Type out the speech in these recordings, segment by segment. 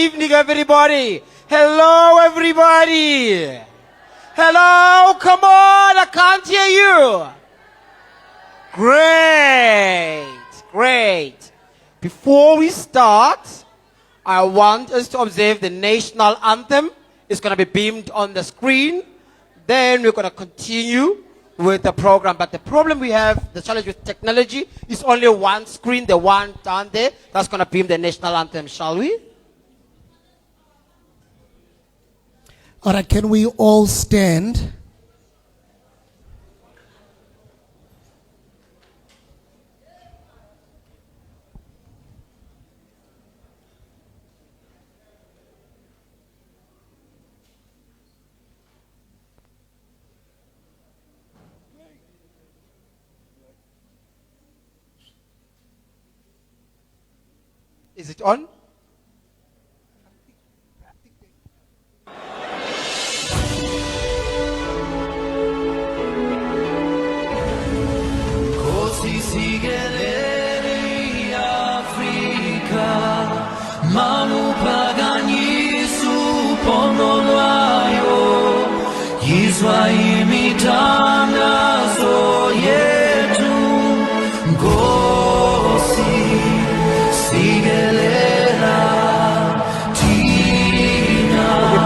evening, everybody. Hello, everybody. Hello, come on, I can't hear you. Great. Before we start, I want us to observe the national anthem. It's going to be beamed on the screen. Then we're going to continue with the program. But the problem we have, the challenge with technology, is only one screen, the one down there. That's going to beam the national anthem, shall we? All right, can we all stand? Is it on?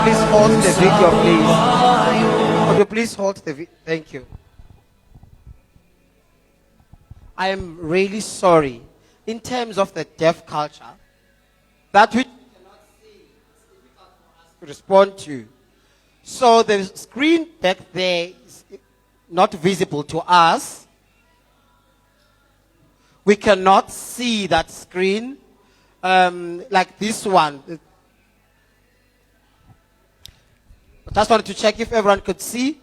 Please hold the video, please. Would you please hold the video? Thank you. I am really sorry. In terms of the deaf culture, that which we cannot see, it's difficult for us to respond to. So the screen back there is not visible to us. We cannot see that screen like this one. I just wanted to check if everyone could see.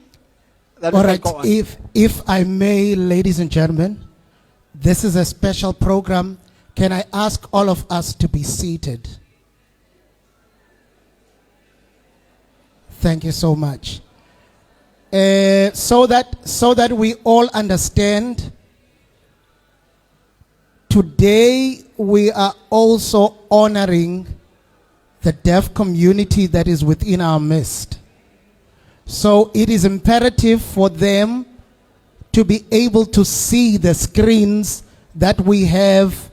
All right, if I may, ladies and gentlemen, this is a special program. Can I ask all of us to be seated? Thank you so much. So that we all understand, today we are also honoring the deaf community that is within our midst. So it is imperative for them to be able to see the screens that we have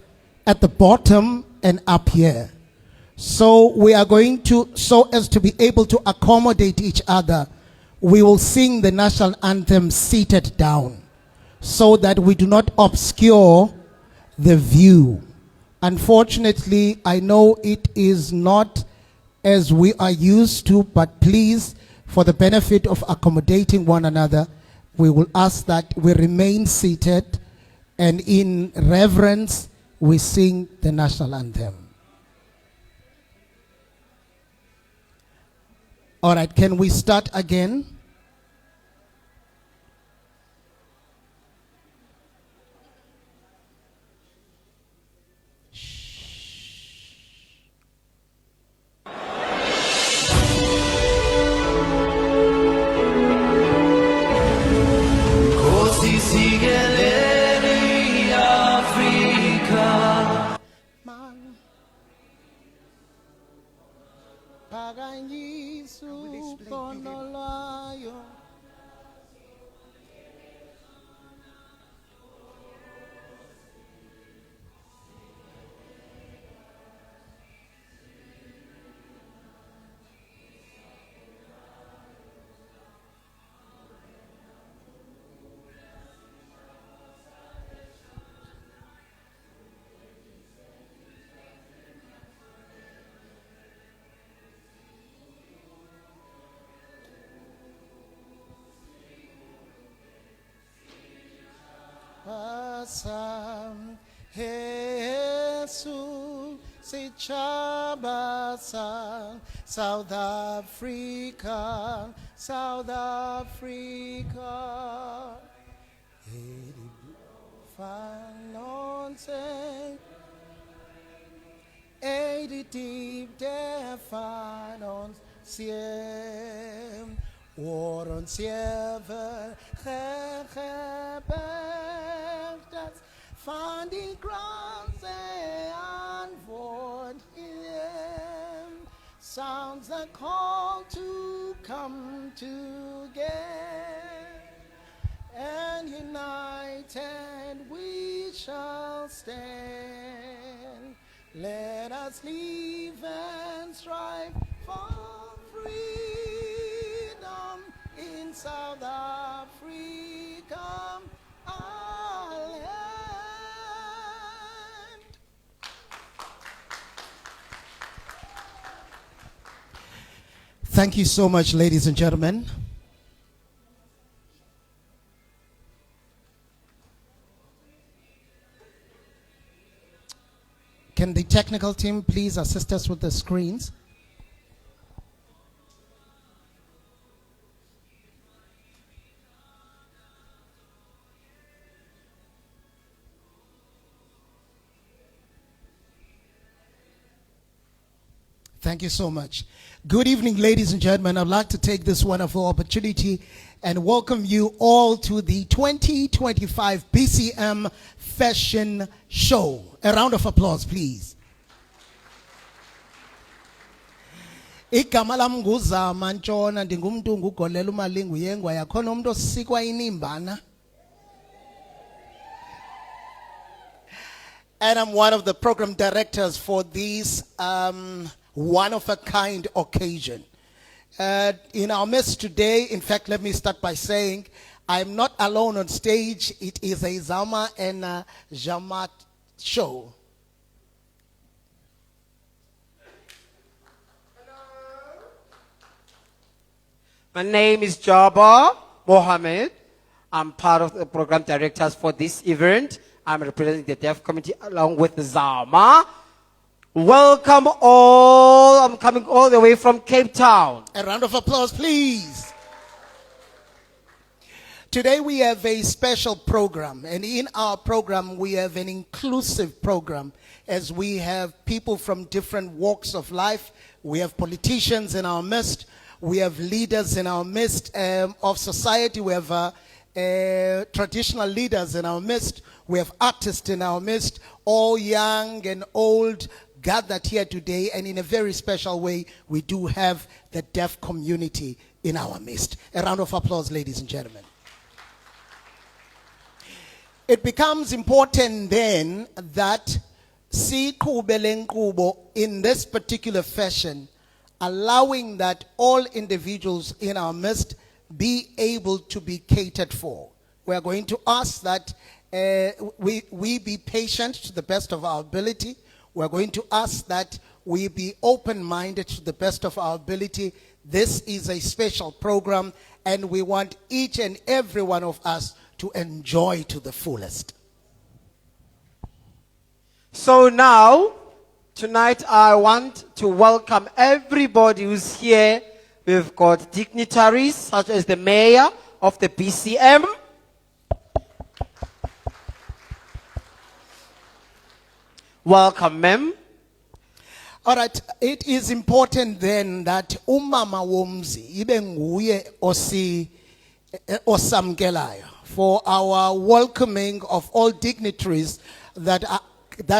at the bottom and up here. So we are going to, so as to be able to accommodate each other, we will sing the national anthem seated down so that we do not obscure the view. Unfortunately, I know it is not as we are used to, but please, for the benefit of accommodating one another, we will ask that we remain seated and in reverence we sing the national anthem. All right, can we start again? Sam Jesus se chabasa South Africa Fanonse Edi deep defanon siem Oron sieve finding grounds and void him sounds the call to come together, and united we shall stand. Let us live and strive for freedom in South Africa, our land. Thank you so much, ladies and gentlemen. Can the technical team please assist us with the screens? Thank you so much. Good evening, ladies and gentlemen. I'd like to take this wonderful opportunity and welcome you all to the 2025 BCM Fashion Show. A round of applause, please. Igama lam nguzama Ntshona, ndingumuntu ngugolela umalingu yengwa yakhona umuntu osikwa inimbana. And I'm one of the program directors for this one-of-a-kind occasion. In our midst today, in fact, let me start by saying, I'm not alone on stage. It is a Zama and Jamat show. My name is Jabbar Mohammed. I'm part of the program directors for this event. I'm representing the deaf community along with Zama. Welcome all. I'm coming all the way from Cape Town. A round of applause, please. Today we have a special program, and in our program we have an inclusive program as we have people from different walks of life. We have politicians in our midst. We have leaders in our midst of society. We have traditional leaders in our midst. We have artists in our midst, all young and old, gathered here today, and in a very special way, we do have the deaf community in our midst. A round of applause, ladies and gentlemen. It becomes important then that siqhubele nkqubo in this particular fashion, allowing that all individuals in our midst be able to be catered for. We are going to ask that we be patient to the best of our ability. We're going to ask that we be open-minded to the best of our ability. This is a special program, and we want each and every one of us to enjoy to the fullest. So now, tonight I want to welcome everybody who's here. We've got dignitaries such as the mayor of the BCM. Welcome, ma'am. All right, it is important then that umama womzi ibe nguye osamkelayo for our welcoming of all dignitaries that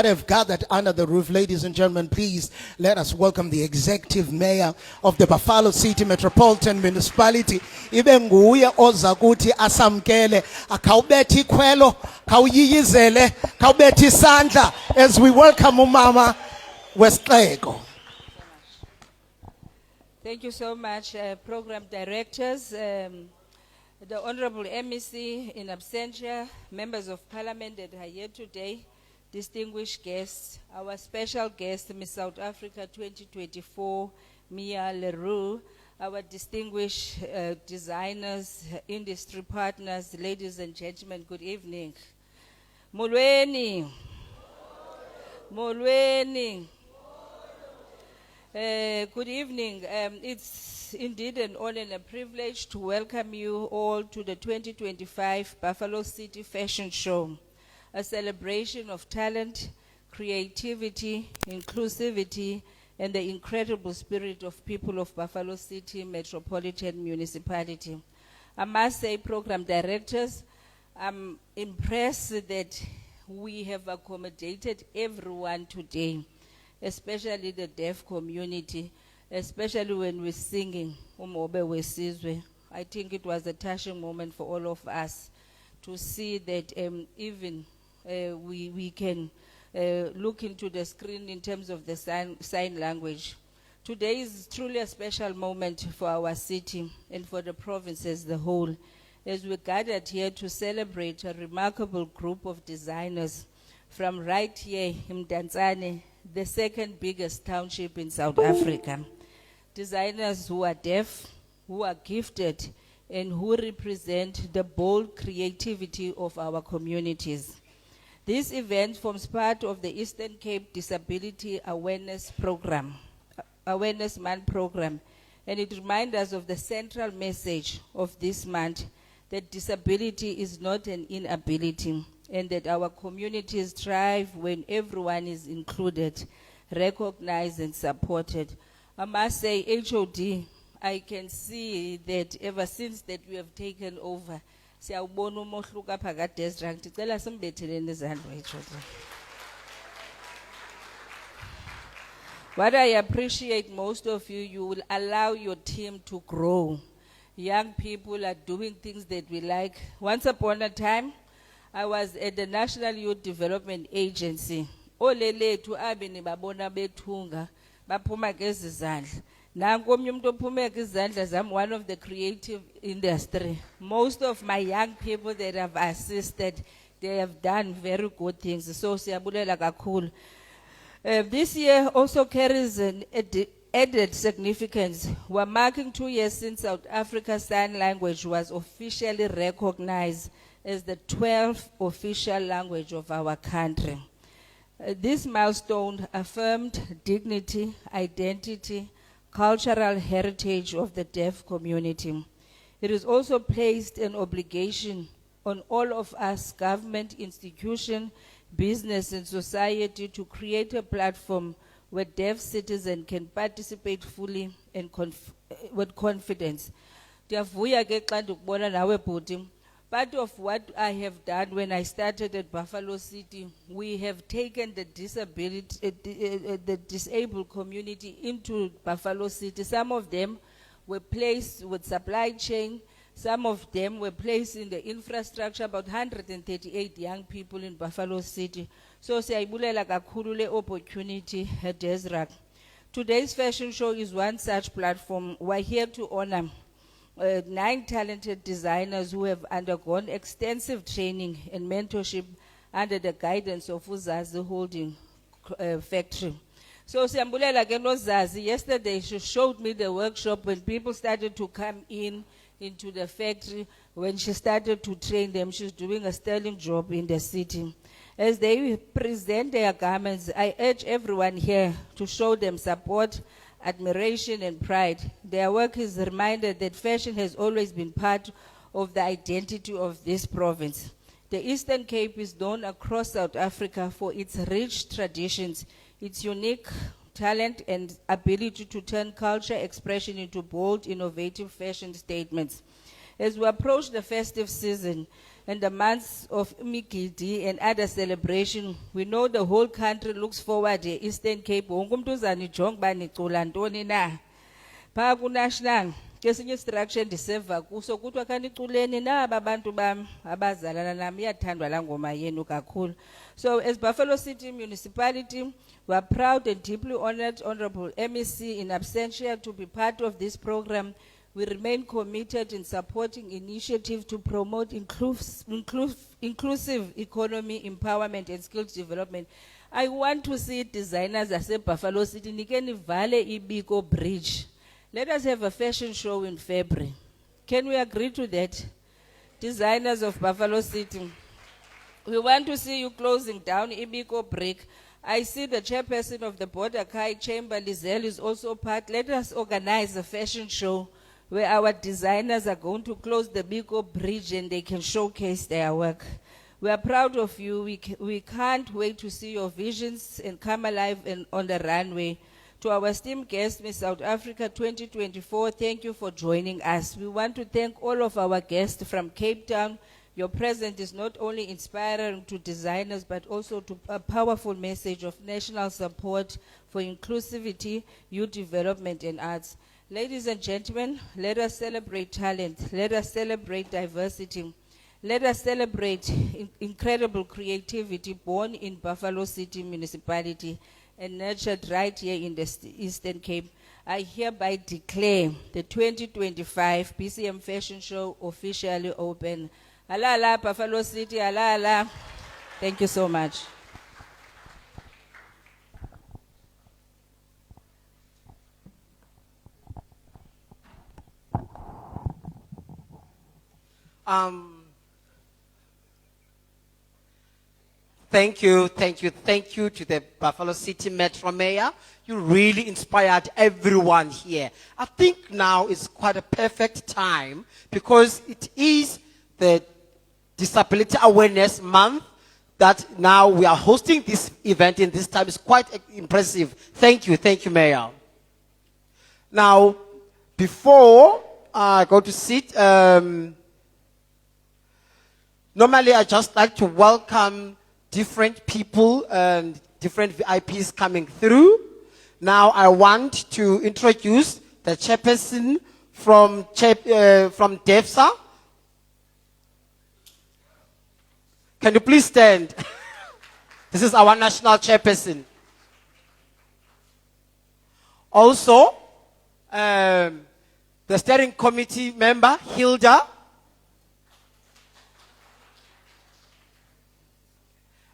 have gathered under the roof. Ladies and gentlemen, please let us welcome the executive mayor of the Buffalo City Metropolitan Municipality. Ibe nguye oza kuthi asamkele, akawubethi ikhwelo, kawuyiyizele, kawubethi isandla as we welcome umama Westlego. Thank you so much, program directors, the Honorable MEC in absentia, members of parliament that are here today, distinguished guests, our special guest, Miss South Africa 2024, Mia Leroux, our distinguished designers, industry partners, ladies and gentlemen, good evening. Molweni. Molweni. Good evening. It's indeed an honor and a privilege to welcome you all to the 2025 Buffalo City Fashion Show, a celebration of talent, creativity, inclusivity, and the incredible spirit of people of Buffalo City Metropolitan Municipality. I must say, program directors, I'm impressed that we have accommodated everyone today, especially the deaf community. especially when we're singing Umobe Wesizwe. I think it was a touching moment for all of us to see that even we can look into the screen in terms of the sign language. Today is truly a special moment for our city and for the province as the whole, as we gathered here to celebrate a remarkable group of designers from right here in Mdantsane, the second biggest township in South Africa. Designers who are deaf, who are gifted, and who represent the bold creativity of our communities. This event forms part of the Eastern Cape Disability Awareness Program, Awareness Month program, and it reminds us of the central message of this month, that disability is not an inability, and that our communities thrive when everyone is included, recognized and supported. I must say, HOD, I can see that ever since that we have taken over, siyawubona umohluko apha kaDesra, ngicela simbetheleni izandla HOD. What I appreciate most of you, you will allow your team to grow. Young people are doing things that we like. Once upon a time, I was at the National Youth Development Agency. Olelethu abini babona bethunga, baphuma ngezizandla. Nanku omnye umuntu ophume ngezandla zami, one of the creative industry. Most of my young people that have assisted, they have done very good things. So siyabulela kakhulu. This year also carries an added significance. We're marking 2 years since South Africa's Sign Language was officially recognized as the 12th official language of our country. This milestone affirmed dignity, identity, cultural heritage of the deaf community. It is also placed an obligation on all of us, government, institution, business and society, to create a platform where deaf citizens can participate fully and with confidence. Ndiyavuya ke xa ndikubona nawe bhuti. Part of what I have done when I started at Buffalo City, we have taken the the disabled community into Buffalo City. Some of them were placed with supply chain. Some of them were placed in the infrastructure, about 138 young people in Buffalo City. So siyayibulela kakhulu le opportunity at Desra. Today's fashion show is one such platform. We're here to honor 9 talented designers who have undergone extensive training and mentorship under the guidance of Uzazi Holding Factory. So siyambulela ke noZazi. Yesterday she showed me the workshop when people started to come into the factory. When she started to train them, she's doing a sterling job in the city. As they present their garments, I urge everyone here to show them support, admiration and pride. Their work is a reminder that fashion has always been part of the identity of this province. The Eastern Cape is known across South Africa for its rich traditions, its unique talent and ability to turn culture expression into bold, innovative fashion statements. As we approach the festive season and the months of Mikidi and other celebration, we know the whole country looks forward to Eastern Cape. Wonke umuntu uzanijonga uba nicula ntoni na. Phaa ku-national, kesinye istructure ndiseva kuso kuthiwa khaniculeni naba bantu bam abazalana nami, iyathandwa laa ngoma yenu kakhulu. So as Buffalo City Municipality, we are proud and deeply honored, Honorable MEC in absentia, to be part of this program. We remain committed in supporting initiatives to promote inclusive economy, empowerment and skills development. I want to see designers as a Buffalo City, nikeni vale iBiko Bridge. Let us have a fashion show in February. Can we agree to that? Designers of Buffalo City. We want to see you closing down iBiko Brick. I see the chairperson of the Border Kai Chamber, Lizelle, is also part. Let us organize a fashion show where our designers are going to close the Biko Bridge and they can showcase their work. We are proud of you. We can't wait to see your visions and come alive on the runway. To our esteemed guests, Miss South Africa 2024, thank you for joining us. We want to thank all of our guests from Cape Town. Your presence is not only inspiring to designers, but also to a powerful message of national support for inclusivity, youth development, and arts. Ladies and gentlemen, let us celebrate talent. Let us celebrate diversity. Let us celebrate incredible creativity born in Buffalo City Municipality and nurtured right here in the Eastern Cape. I hereby declare the 2025 BCM Fashion Show officially open. Alala, Buffalo City, alala. Thank you so much. Thank you to the Buffalo City Metro Mayor. You really inspired everyone here. I think now is quite a perfect time because it is the Disability Awareness Month that now we are hosting this event in this time. It's quite impressive. Thank you, Mayor. Now, before I go to sit, normally I just like to welcome different people and different VIPs coming through. Now I want to introduce the chairperson from DEFSA. Can you please stand? This is our national chairperson. Also, the steering committee member, Hilda.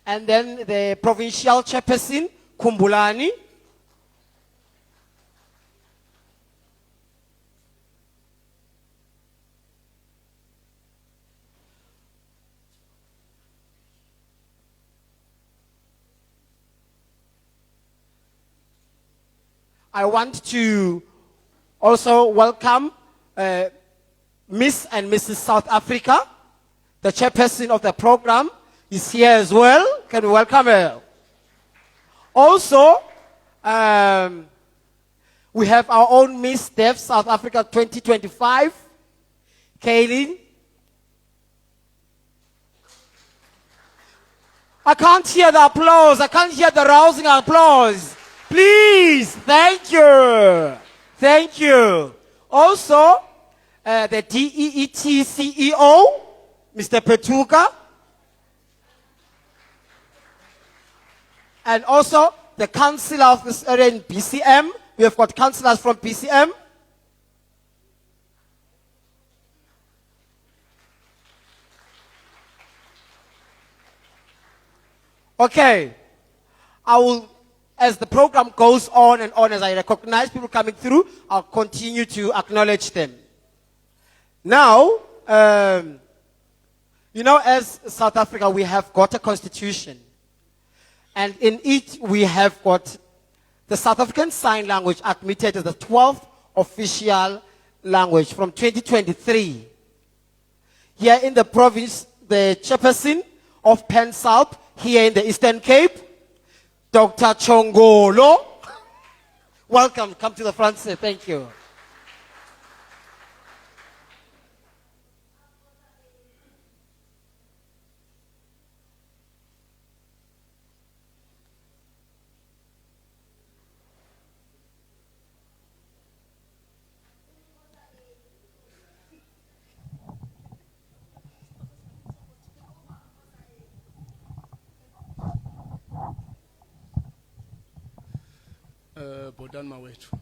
And then the provincial chairperson, Kumbulani. I want to also welcome Miss and Mrs. South Africa. The chairperson of the program is here as well. Can we welcome her? Also, we have our own Miss Deaf South Africa 2025, Kaylin. I can't hear the applause. I can't hear the rousing applause. Please, thank you. Thank you. Also, the DEET CEO, Mr. Petuka. And also the councillor of this area in BCM. We have got councillors from BCM. Okay. I will, as the program goes on and on, as I recognize people coming through, I'll continue to acknowledge them. Now, you know, as South Africa, we have got a constitution. And in it, we have got the South African Sign Language admitted as the 12th official language from 2023. Here in the province, the chairperson of PenSouth, here in the Eastern Cape, Dr. Chongolo. Welcome, come to the front, sir. Thank you. Botani mawethu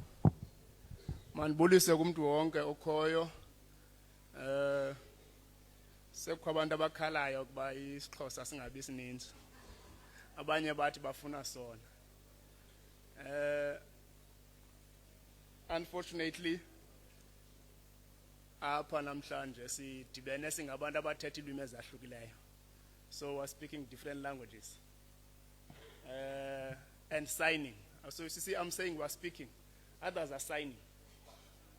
manibulise kumuntu wonke okhoyo sekho abantu abakhalayo ukuba isiXhosa singabi sininzi abanye bathi bafuna sona unfortunately apha namhlanje sidibene singabantu abathetha ilwimi ezahlukileyo, so we're speaking different languages and signing. So you see, I'm saying we're speaking, others are signing.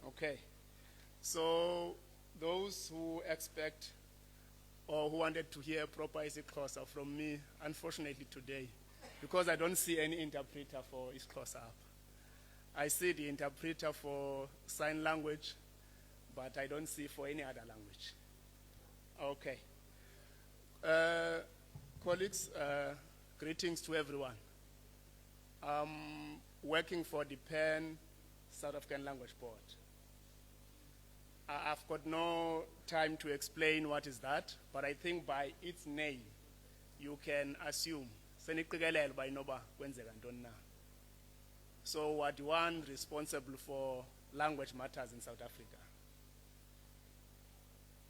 Okay. So those who expect or who wanted to hear proper isiXhosa from me, unfortunately today, because I don't see any interpreter for isiXhosa. I see the interpreter for sign language, but I don't see for any other language. Okay. Colleagues, greetings to everyone. working for the Pan South African Language Board. I've got no time to explain what is that, but I think by its name, you can assume. So what one responsible for language matters in South Africa.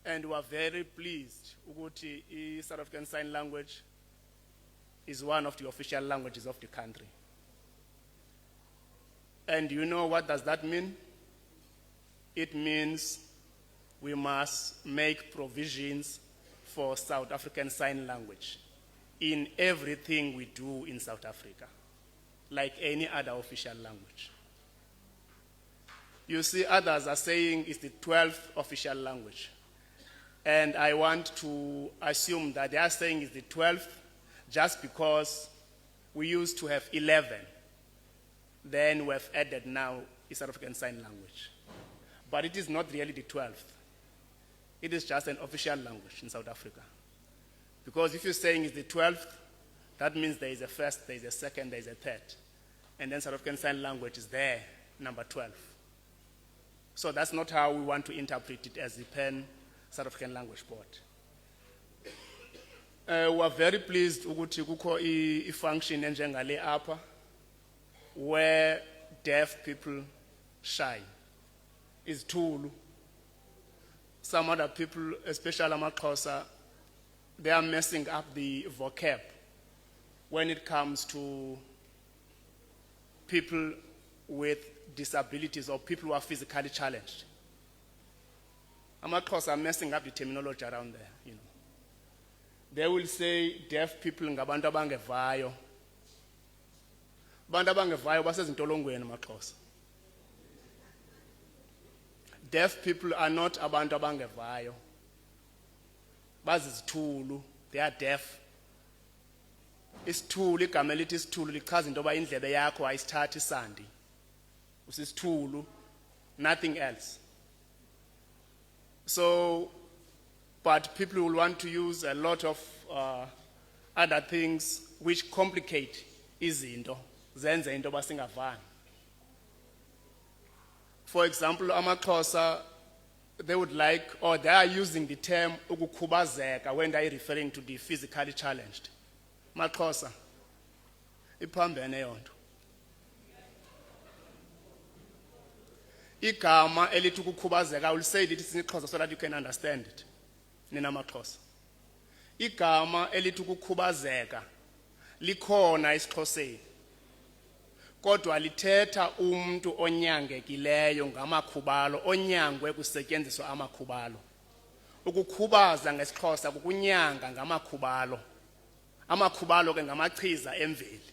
And we are very pleased ukuthi South African Sign Language is one of the official languages of the country. And you know what does that mean? It means we must make provisions for South African Sign Language in everything we do in South Africa, like any other official language. You see, others are saying it's the 12th official language. And I want to assume that they are saying it's the 12th just because we used to have 11. Then we have added now South African Sign Language. But it is not really the 12th. It is just an official language in South Africa. Because if you're saying it's the 12th, that means there is a first, there is a second, there is a third. And then South African Sign Language is there, number 12. So that's not how we want to interpret it as the Pan South African Language Board. We are very pleased ukuthi kukho i-function enjengale apha where deaf people shine. Is Tulu. Some other people, especially amaXhosa, they are messing up the vocab when it comes to people with disabilities or people who are physically challenged. amaXhosa are messing up the terminology around there, you know. They will say deaf people ngabantu abangevayo. Abantu abangevayo basezintolongweni amaXhosa. Deaf people are not abantu abangevayo. Bazizithulu, they are deaf. Isithulu, igama elithi isithulu lichaza into yoba indlebe yakho ayisithathi isandi. Usisithulu, nothing else. So, but people will want to use a lot of other things which complicate izinto, zenze into basingavani. For example, amaXhosa, they would like, or they are using the term ukukhubazeka when they are referring to the physically challenged. amaXhosa, iphambene yonto. Igama elithi ukukhubazeka, I will say it in isiXhosa so that you can understand it. Nina amaXhosa. Igama elithi ukukhubazeka likhona esiXhoseni. Kodwa lithetha umuntu onyangekileyo ngamakhubalo, onyangwe kusetyenziswa amakhubalo. Ukukhubaza ngesiXhosa kukunyanga ngamakhubalo. Amakhubalo ke ngamachiza emveli.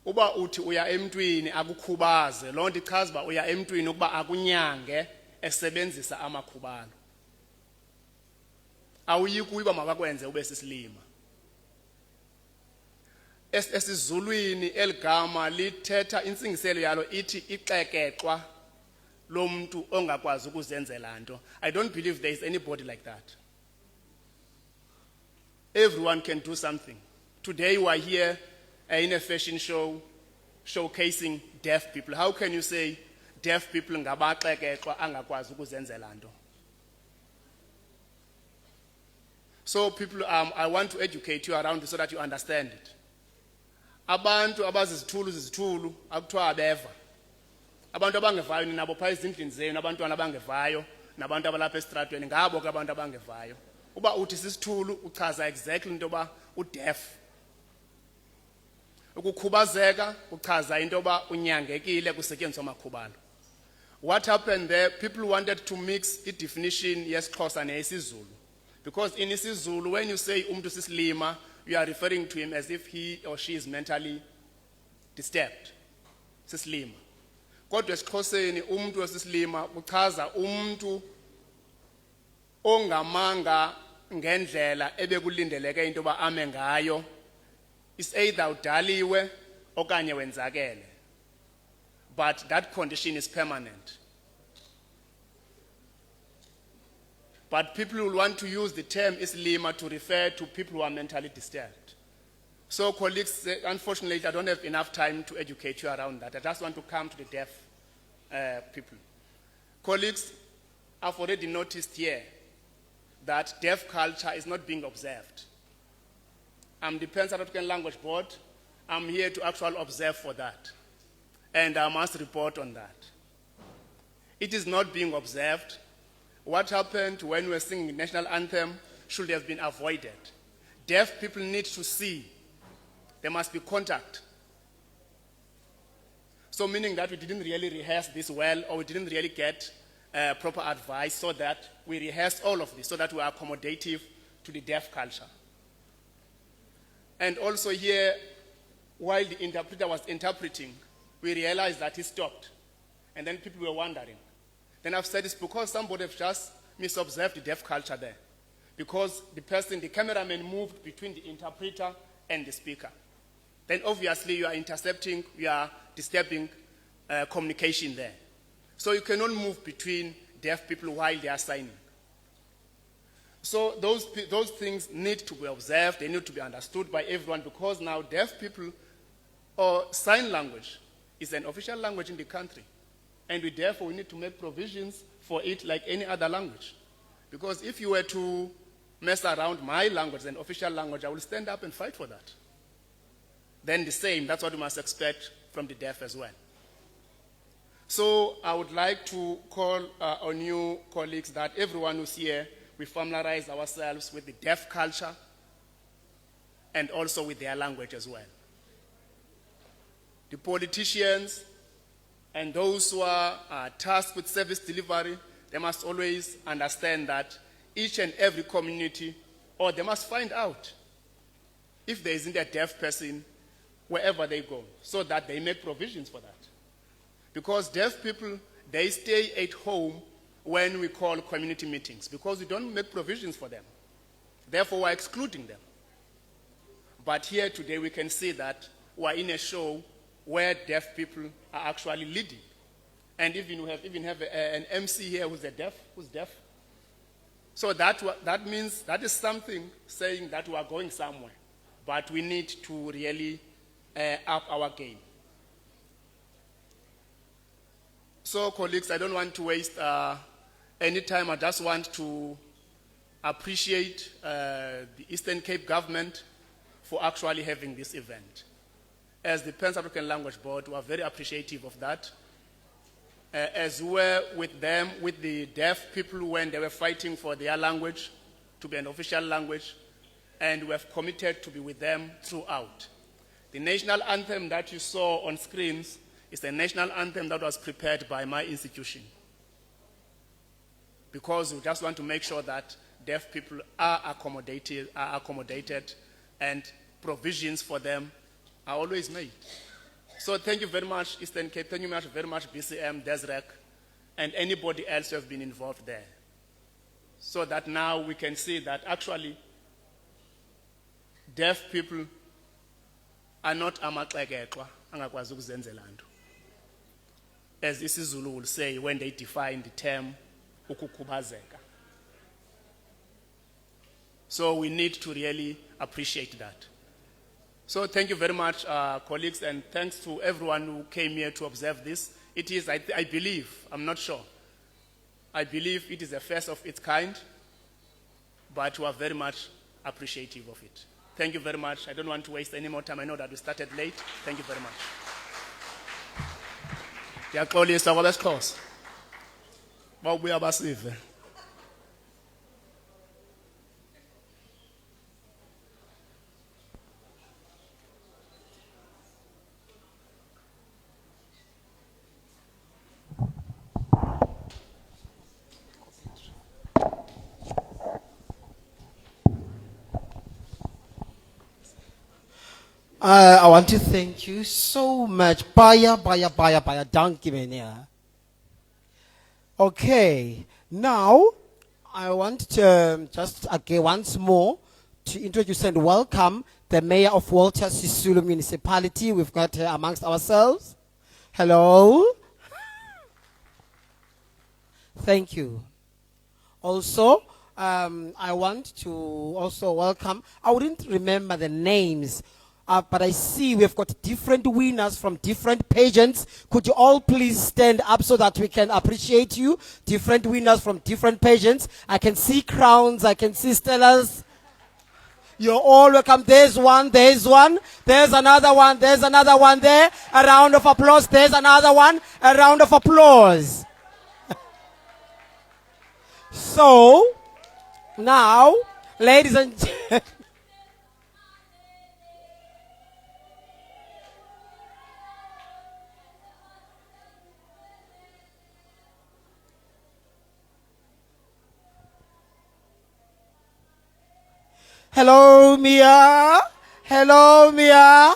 Uba uthi uya emntwini akukhubaze, loo nto ichaza uba uya emntwini ukuba akunyange esebenzisa amakhubalo. Awuyiki uba makakwenze ube sisilima. Esizulwini eligama lithetha intsingiselo yalo ithi ixekexwa lomuntu ongakwazi ukuzenzela nto. I don't believe there is anybody like that. Everyone can do something. Today we are here in a fashion show showcasing deaf people. How can you say deaf people ngabaxekexwa angakwazi ukuzenzela nto? So people, I want to educate you around this so that you understand it. Abantu abazizithulu akuthiwa abeva. Abantu abangevayo ninabo phaa ezindlini zenu, abantwana abangevayo nabantu abalapha esitratweni ngabo ke abantu abangevayo. Uba uthi sisithulu uchaza exactly into yoba udeaf. Ukukhubazeka uchaza into yoba unyangekile kusetyenziswa amakhubalo. What happened there? People wanted to mix a definition yesiXhosa neyesiZulu. Because in isiZulu, when you say umuntu sisilima, you are referring to him as if he or she is mentally disturbed. Sisilima. Kodwa esiXhoseni umuntu osisilima uchaza umuntu ongamanga ngendlela ebekulindeleke into ba ame ngayo. Is either udaliwe okanye wenzakele. But that condition is permanent. But people will want to use the term isilima to refer to people who are mentally disturbed. So colleagues, unfortunately, I don't have enough time to educate you around that. I just want to come to the deaf people. Colleagues, I've already noticed here that deaf culture is not being observed. I'm the Pan South African Language Board. I'm here to actually observe for that. And I must report on that. It is not being observed. What happened when we were singing the national anthem should have been avoided. Deaf people need to see. There must be contact. So meaning that we didn't really rehearse this well, or we didn't really get proper advice, so that we rehearsed all of this so that we are accommodative to the deaf culture. And also here, while the interpreter was interpreting, we realized that he stopped. And then people were wondering. Then I've said it's because somebody have just misobserved the deaf culture there. Because the cameraman moved between the interpreter and the speaker. Then obviously you are intercepting, you are disturbing communication there. So you cannot move between deaf people while they are signing. So those things need to be observed, they need to be understood by everyone, because now deaf people, or sign language, is an official language in the country. And therefore we need to make provisions for it like any other language. Because if you were to mess around my language, an official language, I will stand up and fight for that. Then the same, that's what we must expect from the deaf as well. So I would like to call on you colleagues that everyone who's here, we familiarize ourselves with the deaf culture and also with their language as well. The politicians and those who are tasked with service delivery, they must always understand that each and every community, or they must find out if there isn't a deaf person wherever they go, so that they make provisions for that. Because deaf people, they stay at home when we call community meetings, because we don't make provisions for them. Therefore, we're excluding them. But here today, we can see that we're in a show where deaf people are actually leading. And even we have an MC here who's deaf. So that means, that is something saying that we are going somewhere. But we need to really up our game. So colleagues, I don't want to waste any time. I just want to appreciate the Eastern Cape government for actually having this event. As the Pan South African Language Board, we are very appreciative of that. As we were with them, with the deaf people when they were fighting for their language to be an official language, and we have committed to be with them throughout. The national anthem that you saw on screens is a national anthem that was prepared by my institution, because we just want to make sure that deaf people are accommodated and provisions for them are always made. So thank you very much, Eastern Cape. Thank you very much, BCM, DESREC, and anybody else who have been involved there. So that now we can see that actually deaf people are not amaxekexwa angakwazi ukuzenzela nto. As isiZulu will say when they define the term ukukhubazeka. So we need to really appreciate that. So thank you very much, colleagues, and thanks to everyone who came here to observe this. It is, I believe, I'm not sure, I believe it is a first of its kind, but we are very much appreciative of it. Thank you very much. I don't want to waste any more time. I know that we started late. Thank you very much. Ndiyaxolisa kwabesixhosa. Bawubuya basive. I want to thank you so much. Baya, dankie meneer. Okay, now I want to just again once more to introduce and welcome the Mayor of Walter Sisulu Municipality. We've got her amongst ourselves. Hello. Thank you. Also, I want to also welcome, I wouldn't remember the names. But I see we've got different winners from different pageants. Could you all please stand up so that we can appreciate you? Different winners from different pageants. I can see crowns, I can see stellars. You're all welcome. There's one, there's another one, there's another one there. A round of applause. There's another one. A round of applause. So, now, ladies and gentlemen, hello, Mia. Hello, Mia.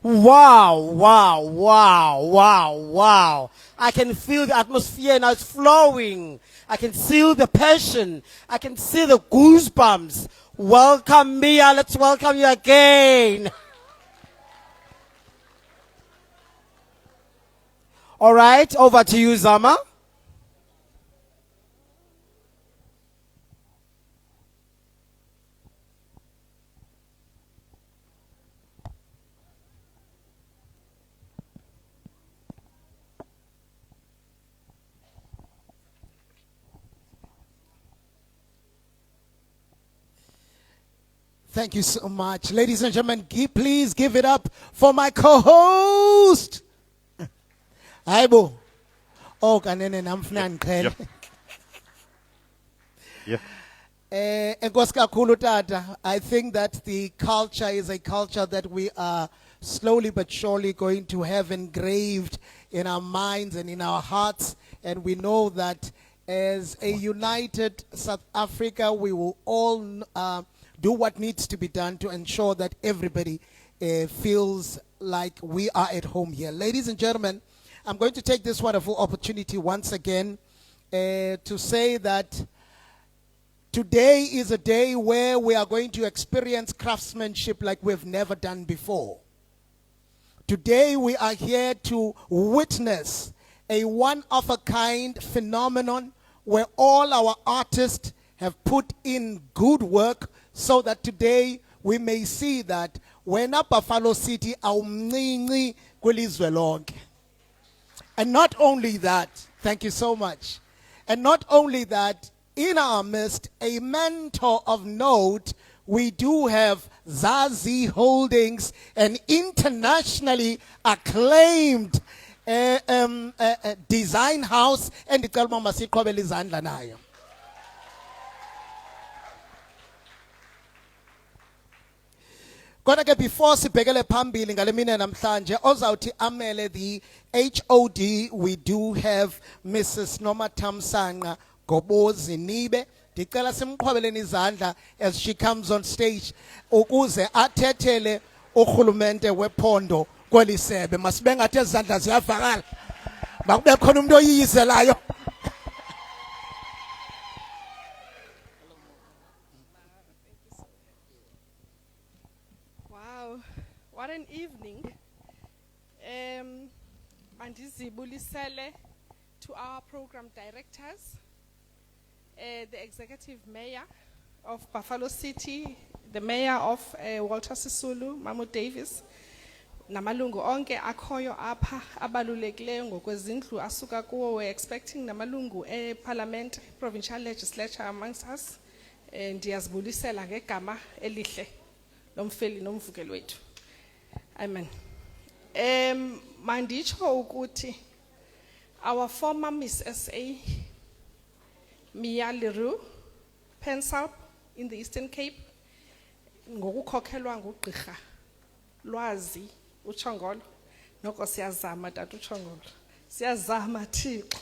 Wow, wow, wow, wow, wow. I can feel the atmosphere now, it's flowing. I can feel the passion. I can see the goosebumps. Welcome, Mia. Let's welcome you again. All right, over to you, Zama. Thank you so much. Ladies and gentlemen, please give it up for my co-host. Aibo. Oh, kanene namfuna ngiqhele. Enkosi kakhulu tata. I think that the culture is a culture that we are slowly but surely going to have engraved in our minds and in our hearts. And we know that as a united South Africa, we will all do what needs to be done to ensure that everybody feels like we are at home here. Ladies and gentlemen, I'm going to take this wonderful opportunity once again to say that today is a day where we are going to experience craftsmanship like we've never done before. Today we are here to witness a one-of-a-kind phenomenon where all our artists have put in good work so that today we may see that when Buffalo City awumncinci kwilizwe lonke. And not only that, thank you so much. And not only that, in our midst, a mentor of note, we do have Zazi Holdings, an internationally acclaimed design house, and the Kalma Masiqobel izandla nayo. Kodwa ke before sibhekele phambili ngale mina namhlanje ozawuthi amele the HOD, we do have Mrs. Nomathamsanqa Gobozi Nibe. Ndicela simqhwabeleni izandla as she comes on stage ukuze athethele urhulumente wephondo kweli sebe. Masibe ngathi izandla ziyavakala. Makube khona umuntu oyiyiselayo. Wow. evening. Mandizibulisele to our program directors, the executive mayor of Buffalo City, the mayor of Walter Sisulu, Mamu Davis, namalungu onke akhoyo apha abalulekileyo ngokwezindlu asuka kuwo. We're expecting namalungu parliament, provincial legislature amongst us. Ndiyazibulisela ngegama elihle lomfeli nomvukelo wethu. Amen. Mandicho ukuthi our former Miss SA, Mia Leroux, Pensap in the Eastern Cape, ngokukhokhelwa ngugqirha Lwazi uChongolo, noko siyazama tata uChongolo, siyazama Thixo.